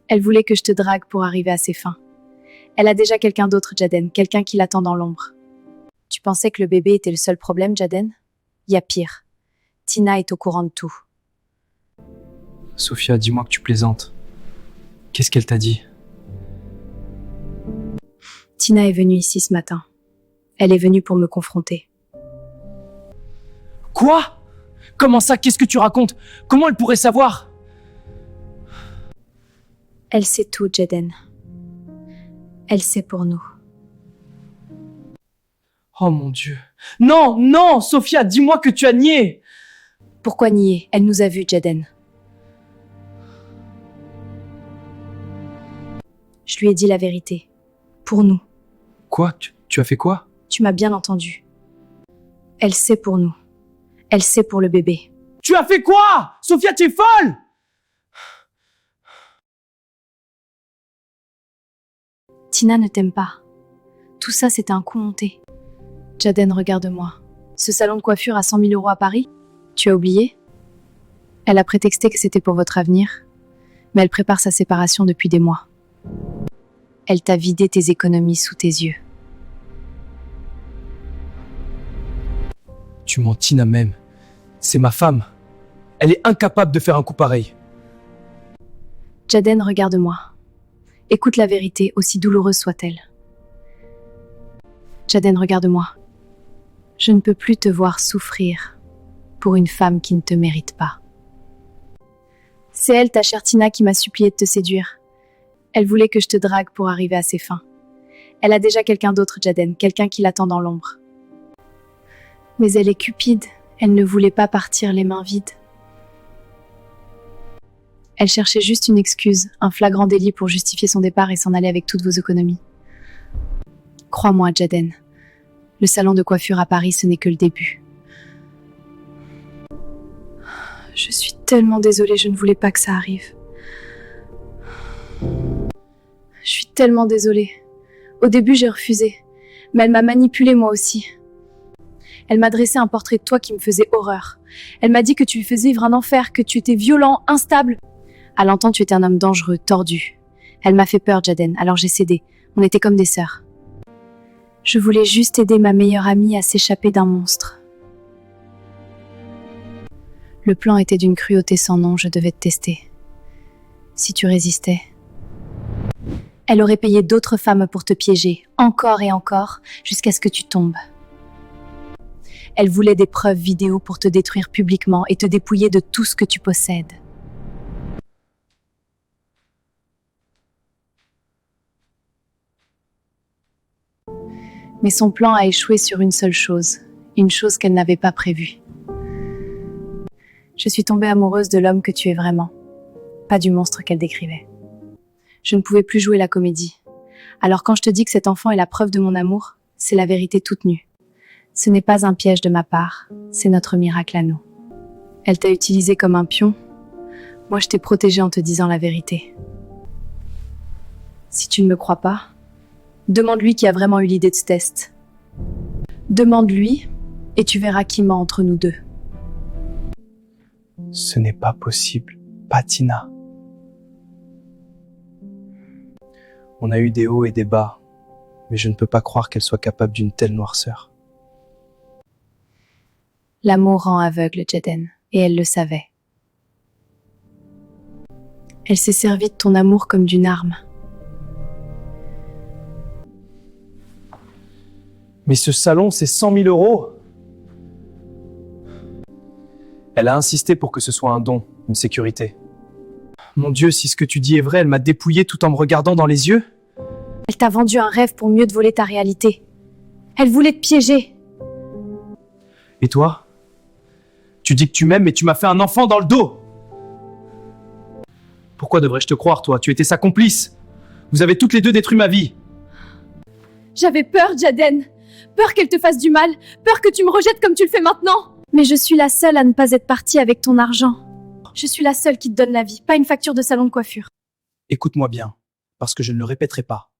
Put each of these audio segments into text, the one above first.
Elle voulait que je te drague pour arriver à ses fins. Elle a déjà quelqu'un d'autre, Jaden, quelqu'un qui l'attend dans l'ombre. Tu pensais que le bébé était le seul problème, Jaden? Y a pire. Tina est au courant de tout. Sophia, dis-moi que tu plaisantes. Qu'est-ce qu'elle t'a dit? Tina est venue ici ce matin. Elle est venue pour me confronter. Quoi? Comment ça? Qu'est-ce que tu racontes? Comment elle pourrait savoir? Elle sait tout, Jaden. Elle sait pour nous. Oh mon Dieu. Non, non, Sophia, dis-moi que tu as nié. Pourquoi nier? Elle nous a vus, Jaden. Je lui ai dit la vérité. Pour nous. Quoi? Tu as fait quoi? Tu m'as bien entendu. Elle sait pour nous. Elle sait pour le bébé. Tu as fait quoi? Sophia, tu es folle! Tina ne t'aime pas. Tout ça, c'était un coup monté. Jaden, regarde-moi. Ce salon de coiffure à 100 000 € à Paris? Tu as oublié? Elle a prétexté que c'était pour votre avenir, mais elle prépare sa séparation depuis des mois. Elle t'a vidé tes économies sous tes yeux. Tu mens, Tina même. C'est ma femme. Elle est incapable de faire un coup pareil. Jaden, regarde-moi. Écoute la vérité, aussi douloureuse soit-elle. Jaden, regarde-moi. Je ne peux plus te voir souffrir pour une femme qui ne te mérite pas. C'est elle, ta chère Tina, qui m'a supplié de te séduire. Elle voulait que je te drague pour arriver à ses fins. Elle a déjà quelqu'un d'autre, Jaden, quelqu'un qui l'attend dans l'ombre. Mais elle est cupide, elle ne voulait pas partir les mains vides. Elle cherchait juste une excuse, un flagrant délit pour justifier son départ et s'en aller avec toutes vos économies. Crois-moi, Jaden, le salon de coiffure à Paris, ce n'est que le début. Je suis tellement désolée, je ne voulais pas que ça arrive. Je suis tellement désolée. Au début, j'ai refusé, mais elle m'a manipulée moi aussi. Elle m'a dressé un portrait de toi qui me faisait horreur. Elle m'a dit que tu lui faisais vivre un enfer, que tu étais violent, instable. À l'entendre, tu étais un homme dangereux, tordu. Elle m'a fait peur, Jaden, alors j'ai cédé. On était comme des sœurs. Je voulais juste aider ma meilleure amie à s'échapper d'un monstre. Le plan était d'une cruauté sans nom, je devais te tester. Si tu résistais, elle aurait payé d'autres femmes pour te piéger, encore et encore, jusqu'à ce que tu tombes. Elle voulait des preuves vidéo pour te détruire publiquement et te dépouiller de tout ce que tu possèdes. Mais son plan a échoué sur une seule chose, une chose qu'elle n'avait pas prévue. Je suis tombée amoureuse de l'homme que tu es vraiment, pas du monstre qu'elle décrivait. Je ne pouvais plus jouer la comédie. Alors quand je te dis que cet enfant est la preuve de mon amour, c'est la vérité toute nue. Ce n'est pas un piège de ma part, c'est notre miracle à nous. Elle t'a utilisé comme un pion. Moi, je t'ai protégé en te disant la vérité. Si tu ne me crois pas, demande-lui qui a vraiment eu l'idée de ce test. Demande-lui et tu verras qui ment entre nous deux. Ce n'est pas possible. Pas Tina. On a eu des hauts et des bas, mais je ne peux pas croire qu'elle soit capable d'une telle noirceur. L'amour rend aveugle, Jaden, et elle le savait. Elle s'est servie de ton amour comme d'une arme. Mais ce salon, c'est 100 000 €. Elle a insisté pour que ce soit un don, une sécurité. Mon Dieu, si ce que tu dis est vrai, elle m'a dépouillé tout en me regardant dans les yeux. Elle t'a vendu un rêve pour mieux te voler ta réalité. Elle voulait te piéger. Et toi? Tu dis que tu m'aimes, mais tu m'as fait un enfant dans le dos. Pourquoi devrais-je te croire, toi? Tu étais sa complice. Vous avez toutes les deux détruit ma vie. J'avais peur, Jaden. Peur qu'elle te fasse du mal. Peur que tu me rejettes comme tu le fais maintenant. Mais je suis la seule à ne pas être partie avec ton argent. Je suis la seule qui te donne la vie, pas une facture de salon de coiffure. Écoute-moi bien, parce que je ne le répéterai pas.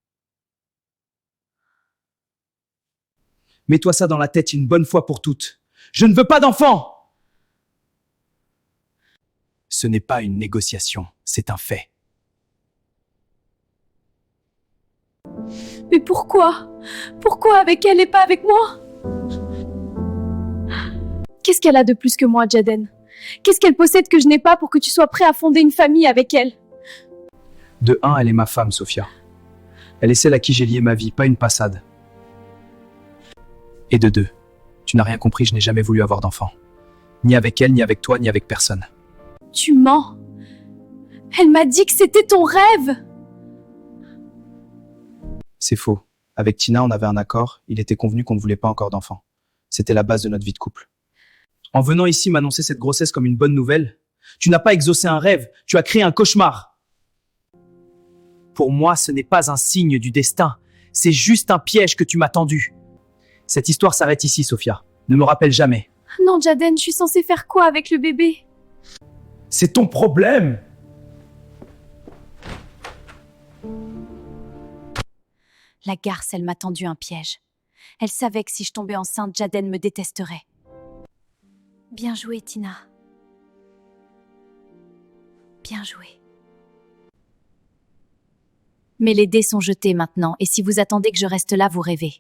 Mets-toi ça dans la tête une bonne fois pour toutes. Je ne veux pas d'enfant! Ce n'est pas une négociation, c'est un fait. Mais pourquoi? Pourquoi avec elle et pas avec moi? Qu'est-ce qu'elle a de plus que moi, Jaden? Qu'est-ce qu'elle possède que je n'ai pas pour que tu sois prêt à fonder une famille avec elle? De un, elle est ma femme, Sophia. Elle est celle à qui j'ai lié ma vie, pas une passade. Et de deux, tu n'as rien compris, je n'ai jamais voulu avoir d'enfant. Ni avec elle, ni avec toi, ni avec personne. Tu mens. Elle m'a dit que c'était ton rêve. C'est faux. Avec Tina, on avait un accord, il était convenu qu'on ne voulait pas encore d'enfant. C'était la base de notre vie de couple. En venant ici m'annoncer cette grossesse comme une bonne nouvelle, tu n'as pas exaucé un rêve, tu as créé un cauchemar. Pour moi, ce n'est pas un signe du destin, c'est juste un piège que tu m'as tendu. Cette histoire s'arrête ici, Sophia. Ne me rappelle jamais. Non, Jaden, je suis censée faire quoi avec le bébé? C'est ton problème! La garce, elle m'a tendu un piège. Elle savait que si je tombais enceinte, Jaden me détesterait. Bien joué, Tina. Bien joué. Mais les dés sont jetés maintenant, et si vous attendez que je reste là, vous rêvez.